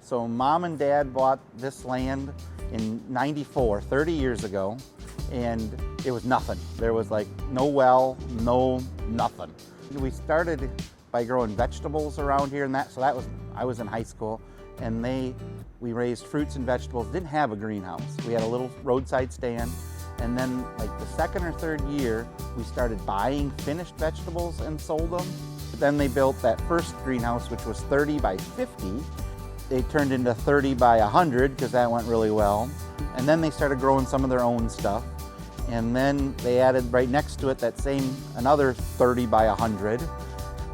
So Mom and Dad bought this land in '94, 30 years ago, and it was nothing. There was like no well, no nothing. We started by growing vegetables around here, and I was in high school, and we raised fruits and vegetables. Didn't have a greenhouse. We had a little roadside stand, and then like the second or third year, we started buying finished vegetables and sold them. But then they built that first greenhouse, which was 30 by 50. They turned into 30 by 100 because that went really well. And then they started growing some of their own stuff. And then they added right next to it another 30 by 100.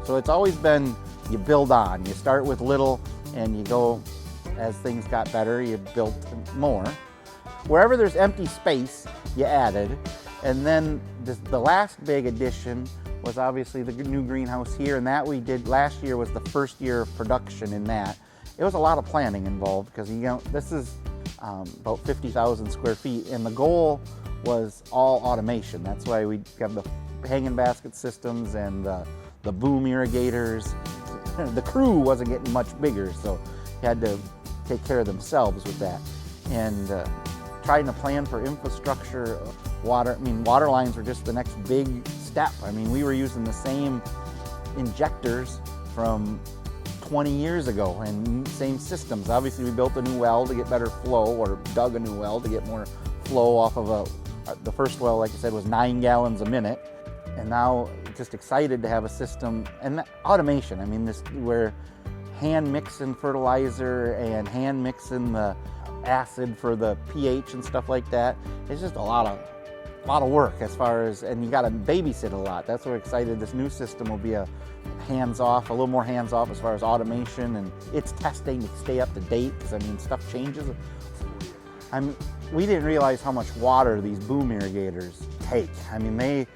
So it's always been, you build on. You start with little and you go, as things got better, you built more. Wherever there's empty space, you added. And then the last big addition was obviously the new greenhouse here, and that we did last year was the first year of production in that. It was a lot of planning involved because this is about 50,000 square feet, and the goal was all automation. That's why we have the hanging basket systems and the boom irrigators. The crew wasn't getting much bigger, so you had to take care of themselves with that. And trying to plan for infrastructure, water lines were just the next big step. I mean, we were using the same injectors from 20 years ago and same systems. Obviously, we built a new well to get better flow, or dug a new well to get more flow off of the first well, like I said, was 9 gallons a minute. And now just excited to have a system and automation. I mean, we're hand mixing fertilizer and hand mixing the acid for the pH and stuff like that. It's just a lot of work as far as, and you got to babysit a lot. That's what we're excited. This new system will be a little more hands-off as far as automation, and it's testing to stay up to date because I mean stuff changes. We didn't realize how much water these boom irrigators take. I mean,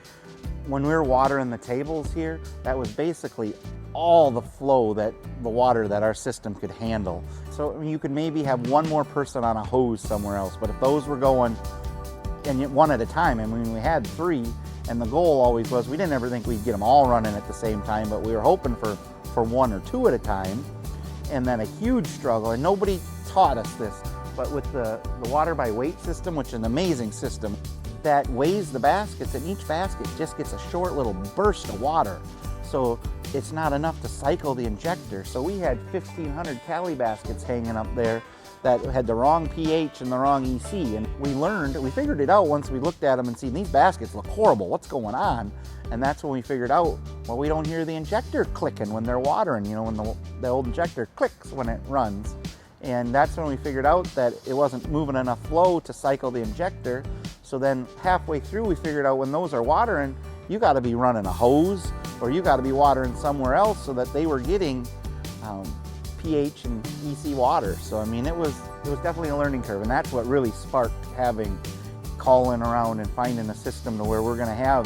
when we were watering the tables here, that was basically all the flow the water that our system could handle. So I mean, you could maybe have one more person on a hose somewhere else, but if those were going and one at a time, I mean, we had 3, and the goal always was, we didn't ever think we'd get them all running at the same time, but we were hoping for 1 or 2 at a time. And then a huge struggle, and nobody taught us this, but with the water by weight system, which is an amazing system, that weighs the baskets, and each basket just gets a short little burst of water. So it's not enough to cycle the injector. So we had 1,500 Cali baskets hanging up there that had the wrong pH and the wrong EC. And we figured it out once we looked at them and seen these baskets look horrible. What's going on? And that's when we figured out, well, we don't hear the injector clicking when they're watering, when the old injector clicks when it runs. And that's when we figured out that it wasn't moving enough flow to cycle the injector. So then halfway through, we figured out when those are watering, you got to be running a hose, or you got to be watering somewhere else so that they were getting pH and EC water. So I mean, it was definitely a learning curve, and that's what really sparked calling around and finding a system to where we're going to have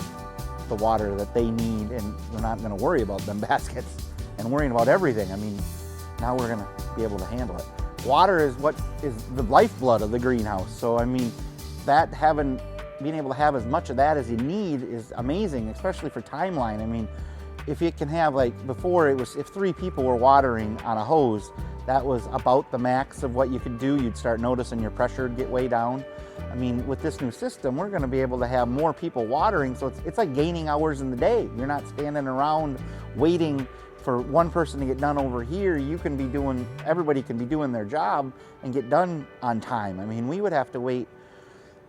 the water that they need, and we're not going to worry about them baskets and worrying about everything. I mean, now we're going to be able to handle it. Water is what is the lifeblood of the greenhouse. So I mean, being able to have as much of that as you need is amazing, especially for timeline. I mean, if you can have, like before, it was if 3 people were watering on a hose, that was about the max of what you could do. You'd start noticing your pressure would get way down. I mean, with this new system, we're going to be able to have more people watering, so it's like gaining hours in the day. You're not standing around waiting for one person to get done over here. Everybody can be doing their job and get done on time. I mean, we would have to wait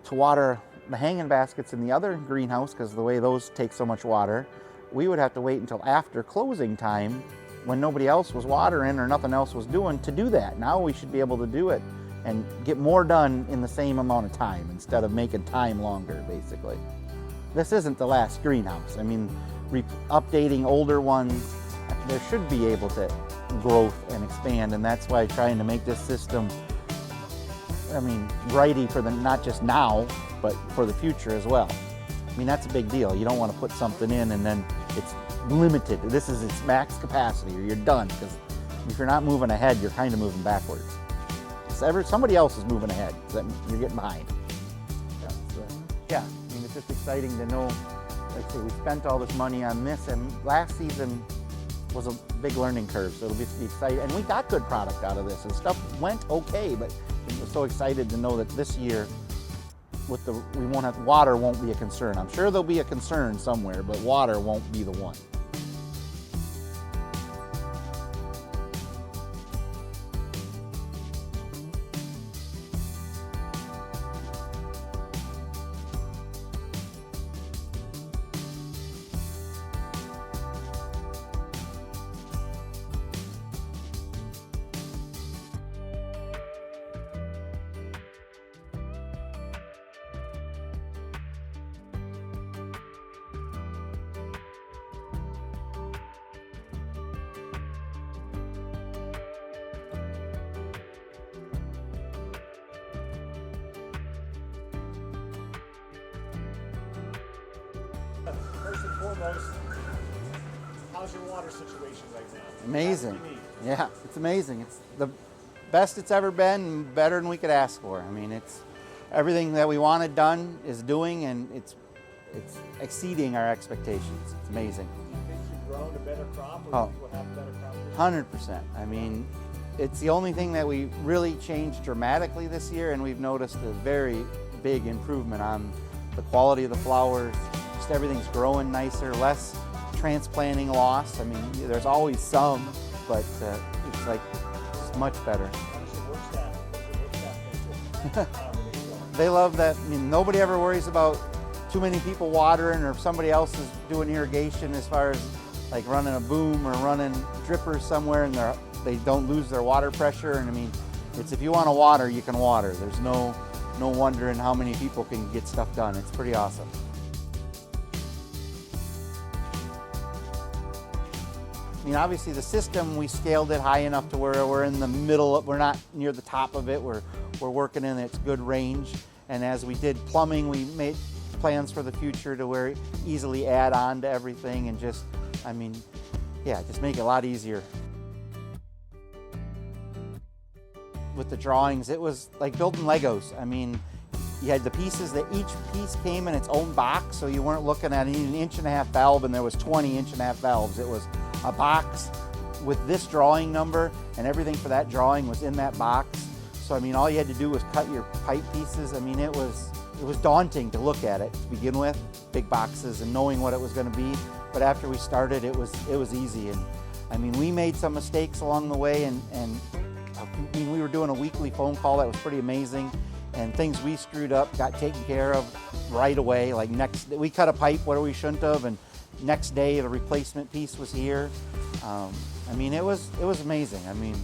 to water the hanging baskets in the other greenhouse because of the way those take so much water. We would have to wait until after closing time when nobody else was watering or nothing else was doing to do that. Now we should be able to do it and get more done in the same amount of time instead of making time longer, basically. This isn't the last greenhouse. I mean, updating older ones, there should be able to growth and expand, and that's why trying to make this system, I mean, ready for not just now, but for the future as well. I mean, that's a big deal. You don't want to put something in and then it's limited. This is its max capacity, or you're done, because if you're not moving ahead, you're kind of moving backwards. Somebody else is moving ahead, so you're getting behind. Yeah, I mean, it's just exciting to know, like I say, we spent all this money on this, and last season was a big learning curve, so it'll be exciting. And we got good product out of this, and stuff went okay, but we're so excited to know that this year, water won't be a concern. I'm sure there'll be a concern somewhere, but water won't be the one. First and foremost, how's your water situation right now? Amazing. Yeah, it's amazing. It's the best it's ever been, and better than we could ask for. I mean, it's everything that we wanted done is doing, and it's exceeding our expectations. It's amazing. Do you think you've grown a better crop, or do you think we'll have a better crop this year? 100%. I mean, it's the only thing that we really changed dramatically this year, and we've noticed a very big improvement on the quality of the flowers. Just everything's growing nicer, less transplanting loss. I mean, there's always some, but it's like just much better. What's your work staff think? They love that. I mean, nobody ever worries about too many people watering, or if somebody else is doing irrigation, as far as like running a boom or running drippers somewhere, and they don't lose their water pressure. And I mean, it's if you want to water, you can water. There's no wondering how many people can get stuff done. It's pretty awesome. I mean, obviously the system, we scaled it high enough to where we're in the middle, we're not near the top of it, we're working in its good range. And as we did plumbing, we made plans for the future to where easily add on to everything, and just, I mean, yeah, just make it a lot easier. With the drawings, it was like building Legos. I mean, you had the pieces that each piece came in its own box, so you weren't looking at an 1.5-inch valve and there was 20 1.5-inch valves. It was a box with this drawing number, and everything for that drawing was in that box. So I mean, all you had to do was cut your pipe pieces. I mean, it was daunting to look at it to begin with, big boxes and knowing what it was going to be. But after we started, it was easy. And I mean, we made some mistakes along the way, and I mean, we were doing a weekly phone call that was pretty amazing, and things we screwed up got taken care of right away. Like we cut a pipe where we shouldn't have, and next day the replacement piece was here. I mean, it was amazing. I mean,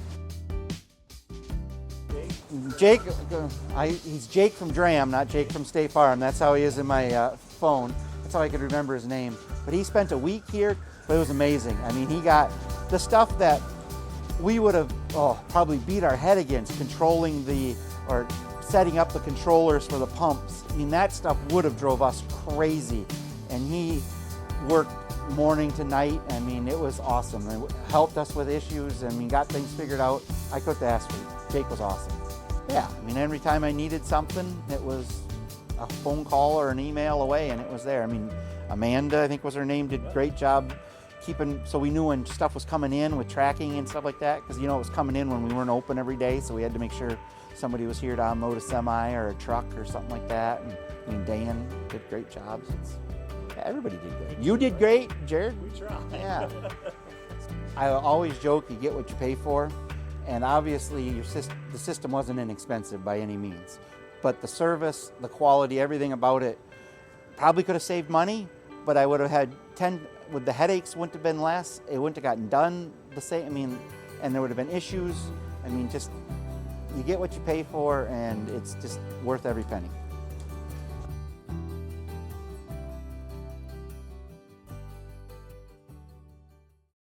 Jake, he's Jake from Dramm, not Jake from State Farm. That's how he is in my phone. That's how I could remember his name. But he spent a week here, but it was amazing. I mean, he got the stuff that we would have probably beat our head against, controlling or setting up the controllers for the pumps. I mean, that stuff would have drove us crazy. And he worked morning to night. I mean, it was awesome. It helped us with issues. I mean, got things figured out. I couldn't ask for. Jake was awesome. Yeah, I mean, every time I needed something, it was a phone call or an email away, and it was there. I mean, Amanda, I think was her name, did a great job keeping, so we knew when stuff was coming in with tracking and stuff like that, because, you know, it was coming in when we weren't open every day, so we had to make sure somebody was here to unload a semi or a truck or something like that. And I mean, Dan did great jobs. Yeah, everybody did great. You did great, Jared. We tried. Yeah. I always joke, you get what you pay for. And obviously the system wasn't inexpensive by any means, but the service, the quality, everything about it probably could have saved money, but I would have had with the headaches wouldn't have been less, it wouldn't have gotten done the same. I mean, and there would have been issues. I mean, just, you get what you pay for, and it's just worth every penny.